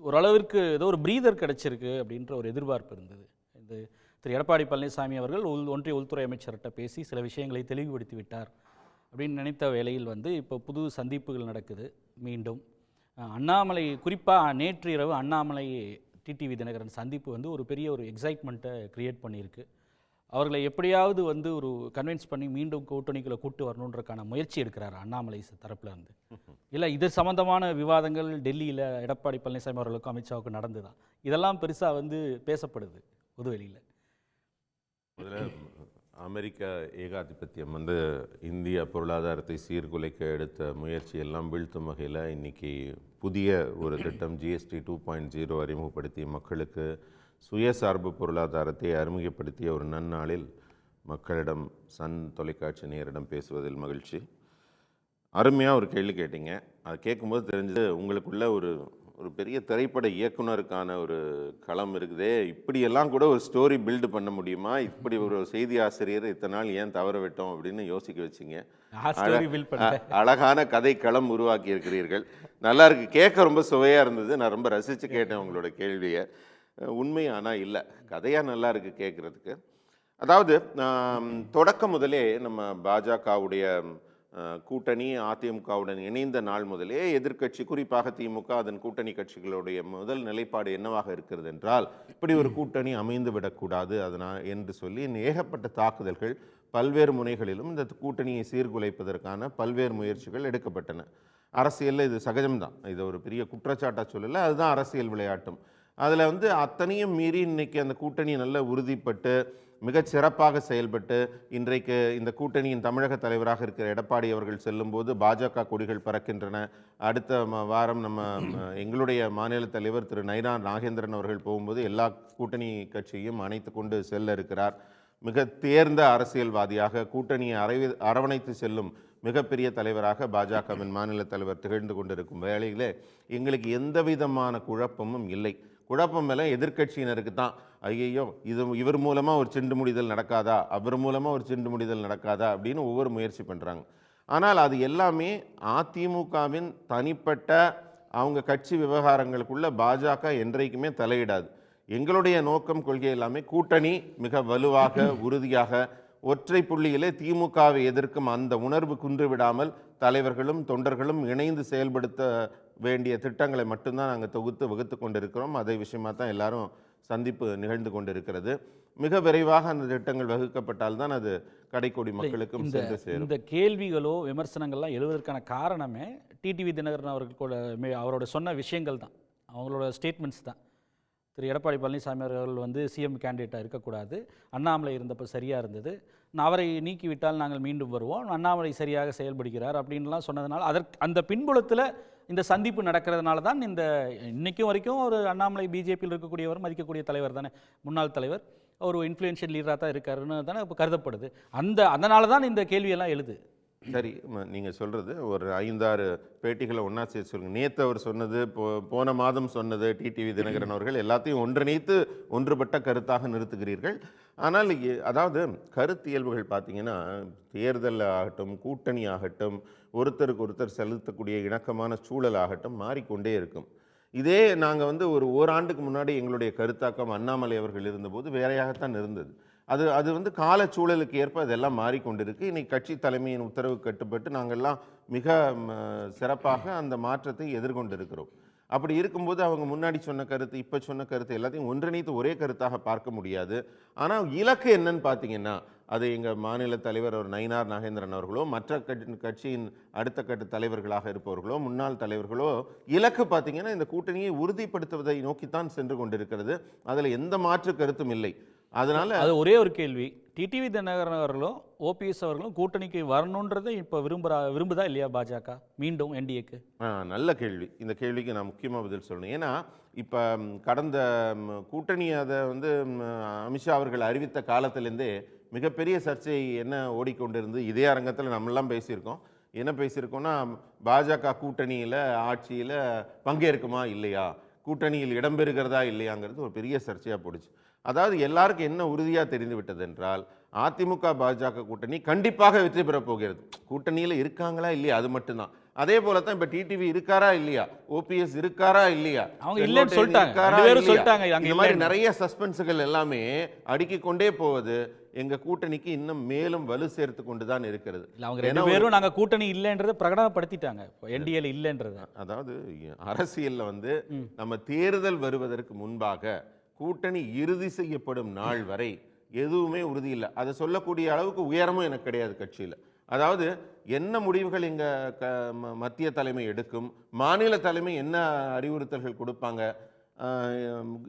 ஓரளவிற்கு ஏதோ ஒரு பிரீதர் கிடைச்சிருக்கு அப்படின்ற ஒரு எதிர்பார்ப்பு இருந்தது. இது திரு எடப்பாடி பழனிசாமி அவர்கள் ஒன்றிய உள்துறை அமைச்சர்கிட்ட பேசி சில விஷயங்களை தெளிவுபடுத்தி விட்டார் அப்படின்னு நினைத்த வேளையில் இப்போ புது சந்திப்புகள் நடக்குது. மீண்டும் அண்ணாமலை, குறிப்பாக நேற்று இரவு அண்ணாமலை டிடிவி தினகரன் சந்திப்பு ஒரு பெரிய ஒரு எக்ஸைட்மெண்ட்டை கிரியேட் பண்ணியிருக்கு. அவர்களை எப்படியாவது ஒரு கன்வின்ஸ் பண்ணி மீண்டும் கூட்டணிக்குள்ளே கூட்டு வரணுன்றக்கான முயற்சி எடுக்கிறார் அண்ணாமலை தரப்புல இருந்து. இல்லை, இது சம்பந்தமான விவாதங்கள் டெல்லியில் எடப்பாடி பழனிசாமி அவர்களுக்கும் அமித்ஷாவுக்கும் நடந்துதான். இதெல்லாம் பெருசாக பேசப்படுது பொதுவெளியில். அமெரிக்க ஏகாதிபத்தியம் இந்திய பொருளாதாரத்தை சீர்குலைக்க எடுத்த முயற்சி எல்லாம் வீழ்த்தும் வகையில் இன்றைக்கி புதிய ஒரு திட்டம் ஜிஎஸ்டி 2.0 அறிமுகப்படுத்தி மக்களுக்கு சுயசார்பு பொருளாதாரத்தை அறிமுகப்படுத்திய ஒரு நன்னாளில் மக்களிடம் சன் தொலைக்காட்சி நேரிடம் பேசுவதில் மகிழ்ச்சி. அருமையாக ஒரு கேள்வி கேட்டீங்க. அது கேட்கும்போது தெரிஞ்சது உங்களுக்குள்ள ஒரு பெரிய திரைப்பட இயக்குனருக்கான ஒரு களம் இருக்குதே, இப்படியெல்லாம் கூட ஒரு ஸ்டோரி பில்டு பண்ண முடியுமா, இப்படி ஒரு செய்தி ஆசிரியர் இத்தனை நாள் ஏன் தவற விட்டோம் அப்படின்னு யோசிக்க வச்சிங்க. அழகான கதை களம் உருவாக்கி இருக்கிறீர்கள். நல்லா இருக்கு, கேட்க ரொம்ப சுவையாக இருந்தது. நான் ரொம்ப ரசித்து கேட்டேன் உங்களோட கேள்வியை. உண்மை ஆனால் இல்லை, கதையாக நல்லா இருக்குது கேட்குறதுக்கு. அதாவது தொடக்கம் முதலே நம்ம பாஜகவுடைய கூட்டணி அதிமுகவுடன் இணைந்த நாள் முதலே எதிர்க்கட்சி, குறிப்பாக திமுக அதன் கூட்டணி கட்சிகளுடைய முதல் நிலைப்பாடு என்னவாக இருக்கிறது என்றால், இப்படி ஒரு கூட்டணி அமைந்து விடக்கூடாது அதனால் என்று சொல்லி ஏகப்பட்ட தாக்குதல்கள் பல்வேறு முனைகளிலும் இந்த கூட்டணியை சீர்குலைப்பதற்கான பல்வேறு முயற்சிகள் எடுக்கப்பட்டன. அரசியலில் இது சகஜம்தான், இது ஒரு பெரிய குற்றச்சாட்டாக சொல்லலை, அதுதான் அரசியல் விளையாட்டும். அதில் அத்தனையும் மீறி இன்னைக்கு அந்த கூட்டணி நல்ல உறுதிப்பட்டு மிகச் சிறப்பாக செயல்பட்டு இன்றைக்கு இந்த கூட்டணியின் தமிழக தலைவராக இருக்கிற எடப்பாடி அவர்கள் செல்லும்போது பாஜக கொடிகள் பறக்கின்றன. அடுத்த வாரம் எங்களுடைய மாநில தலைவர் திரு நயினார் நாகேந்திரன் அவர்கள் போகும்போது எல்லா கூட்டணி கட்சியும் அணைத்து கொண்டு செல்ல இருக்கிறார். மிக தேர்ந்த அரசியல்வாதியாக கூட்டணியை அரவணைத்து செல்லும் மிகப்பெரிய தலைவராக பாஜகவின் மாநில தலைவர் திகழ்ந்து கொண்டிருக்கும் வேளையிலே எங்களுக்கு எந்த விதமான குழப்பமும் இல்லை. குழப்பம் மேலே எதிர்கட்சியினருக்கு தான், ஐயோ இவர் மூலமாக ஒரு சிண்டு முடிதல் நடக்காதா, அவர் மூலமாக ஒரு சிண்டு முடிதல் நடக்காதா அப்படின்னு ஒவ்வொரு முயற்சி பண்ணுறாங்க. ஆனால் அது எல்லாமே அதிமுகவின் தனிப்பட்ட அவங்க கட்சி விவகாரங்களுக்குள்ள பாஜக என்றைக்குமே தலையிடாது. எங்களுடைய நோக்கம், கொள்கை எல்லாமே கூட்டணி மிக வலுவாக உறுதியாக ஒற்றை புள்ளியிலே திமுகவை எதிர்க்கும் அந்த உணர்வு குன்று விடாமல் தலைவர்களும் தொண்டர்களும் இணைந்து செயல்படுத்த வேண்டிய திட்டங்களை மட்டும்தான் நாங்கள் தொகுத்து வகுத்து கொண்டிருக்கிறோம். அதே விஷயமாக தான் எல்லாரும் சந்திப்பு நிகழ்ந்து கொண்டிருக்கிறது. மிக விரைவாக அந்த திட்டங்கள் வகுக்கப்பட்டால்தான் அது கடைக்கோடி மக்களுக்கும் சென்று சேரும். இந்த கேள்விகளோ விமர்சனங்கள்லாம் எழுவதற்கான காரணமே டிடிவி தினகரன் அவரோட சொன்ன விஷயங்கள் தான், அவங்களோட ஸ்டேட்மெண்ட்ஸ் தான். திரு எடப்பாடி பழனிசாமி அவர்கள் சிஎம் கேண்டிடேட்டாக இருக்கக்கூடாது, அண்ணாமலை இருந்தப்போ சரியாக இருந்தது, அவரை நீக்கிவிட்டால் நாங்கள் மீண்டும் வருவோம், அண்ணாமலை சரியாக செயல்படுகிறார் அப்படின்லாம் சொன்னதுனால அந்த பின்புலத்தில் இந்த சந்திப்பு நடக்கிறதுனால தான் இன்னைக்கும் வரைக்கும் ஒரு அண்ணாமலை பிஜேபியில் இருக்கக்கூடியவர், மதிக்கக்கூடிய தலைவர் தானே, முன்னாள் தலைவர், ஒரு இன்ஃப்ளூயன்ஷியல் லீடராக தான் இருக்காருன்னு தானே இப்போ கருதப்படுது. அதனால தான் இந்த கேள்வியெல்லாம் எழுது. சரி, நீங்கள் சொல்கிறது ஒரு 5-6 பேட்டிகளை ஒன்றா சேர்த்து சொல்லுங்கள். நேற்று அவர் சொன்னது, போன மாதம் சொன்னது டிடிவி தினகரன் அவர்கள் எல்லாத்தையும் ஒன்றிணைத்து ஒன்றுபட்ட கருத்தாக நிறுத்துகிறீர்கள். ஆனால் அதாவது கருத்தியல்புகள் பார்த்தீங்கன்னா, தேர்தல் ஆகட்டும், கூட்டணி ஆகட்டும், ஒருத்தருக்கு ஒருத்தர் செலுத்தக்கூடிய இணக்கமான சூழல் ஆகட்டும் மாறிக்கொண்டே இருக்கும். இதே நாங்கள் ஒரு ஓராண்டுக்கு முன்னாடி எங்களுடைய கருத்தாக்கம் அண்ணாமலை அவர்கள் இருந்தபோது வேறையாகத்தான் இருந்தது. அது கால சூழலுக்கு ஏற்ப அதெல்லாம் மாறிக்கொண்டிருக்கு. இன்னைக்கு கட்சி தலைமையின் உத்தரவு கட்டுப்பட்டு நாங்கள்லாம் மிக சிறப்பாக அந்த மாற்றத்தை எதிர்கொண்டிருக்கிறோம். அப்படி இருக்கும்போது அவங்க முன்னாடி சொன்ன கருத்து, இப்போ சொன்ன கருத்து எல்லாத்தையும் ஒன்றிணைத்து ஒரே கருத்தாக பார்க்க முடியாது. ஆனால் இலக்கு என்னன்னு பார்த்தீங்கன்னா, அது எங்கள் மாநில தலைவர் ஒரு நயினார் நாகேந்திரன் அவர்களோ, மற்ற கட்சியின் அடுத்த கட்ட தலைவர்களாக இருப்பவர்களோ, முன்னாள் தலைவர்களோ, இலக்கு பார்த்தீங்கன்னா இந்த கூட்டணியை உறுதிப்படுத்துவதை நோக்கித்தான் சென்று கொண்டிருக்கிறது. அதில் எந்த மாற்று கருத்தும் இல்லை. அதனால அது ஒரே ஒரு கேள்வி, டிடிவி தினகரன் அவர்களும் ஓபிஎஸ் அவர்களும் கூட்டணிக்கு வரணுன்றதை இப்போ விரும்புதா இல்லையா பாஜக மீண்டும் என்டிஏக்கு? நல்ல கேள்வி. இந்த கேள்விக்கு நான் முக்கியமாக பதில் சொல்லணும். ஏன்னா இப்போ கடந்த கூட்டணி அதை அமித்ஷா அவர்கள் அறிவித்த காலத்திலேருந்தே மிகப்பெரிய சர்ச்சை என்ன ஓடிக்கொண்டிருந்து, இதே அரங்கத்தில் நம்மெல்லாம் பேசியிருக்கோம். என்ன பேசியிருக்கோம்னா, பாஜக கூட்டணியில் ஆட்சியில் பங்கேற்குமா இல்லையா, கூட்டணியில் இடம்பெறுகிறதா இல்லையாங்கிறது ஒரு பெரிய சர்ச்சையாக போடுச்சு. அதாவது எல்லாருக்கும் என்ன உறுதியாக தெரிந்து விட்டது என்றால், அதிமுக பாஜக கூட்டணி கண்டிப்பாக வெற்றி பெறப் போகிறது. கூட்டணியில் இருக்காங்களா இல்லையா அது மட்டும்தான். அதே போல தான் இப்ப டிடிவி இருக்காரா இல்லையா, ஓபிஎஸ் இருக்காரா இல்லையா, அவங்க இல்லைன்னு செங்கோட்டையன் சொல்லிட்டாங்க. இருக்காரா ரெண்டு பேரும் இல்லையா? சொல்லிட்டாங்க, அங்க இந்த மாதிரி இல்லைன்னு. நிறைய சஸ்பென்ஸுகள் எல்லாமே அடுக்கிக் கொண்டே போவது எங்க கூட்டணிக்கு இன்னும் மேலும் வலு சேர்த்து கொண்டுதான் இருக்கிறது. இல்ல அவங்க ஏன்னா ரெண்டு பேரும் நாங்க கூட்டணி இல்லைன்றதை பிரகடனப்படுத்திட்டாங்க. இப்போ என்டிஏல இல்லைன்றது. அதாவது அரசியல்ல வந்து நம்ம தேர்தல் வருவதற்கு முன்பாக கூட்டணி இறுதி செய்யப்படும் நாள் வரை எதுவுமே உறுதி இல்லை. அதை சொல்லக்கூடிய அளவுக்கு உயரமும் எனக்கு கிடையாது கட்சியில். அதாவது என்ன முடிவுகள் எங்க மத்திய தலைமை எடுக்கும், மாநில தலைமை என்ன அறிவுறுத்தல்கள் கொடுப்பாங்க,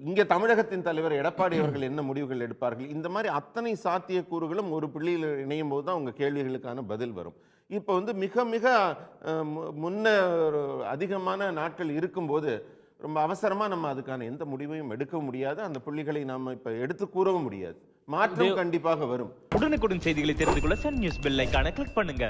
இங்க தமிழகத்தின் தலைவர் எடப்பாடி அவர்கள் என்ன முடிவுகள் எடுப்பார்கள், இந்த மாதிரி அத்தனை சாத்தியக்கூறுகளும் ஒரு புள்ளியில் இணையும் போது தான் உங்க கேள்விகளுக்கான பதில் வரும். இப்போ வந்து மிக மிக முன்ன அதிகமான நாட்கள் இருக்கும்போது ரொம்ப அவசரமா நம்ம அதுக்கான எந்த முடிவையும் எடுக்க முடியாது. அந்த புள்ளிகளை நாம இப்ப எடுத்து கூறவும் முடியாது. மாற்றம் கண்டிப்பாக வரும். உடனுக்குடன் செய்திகளை தெரிந்து கொள்ள சன் நியூஸ் பெல் ஐகானை கிளிக் பண்ணுங்க.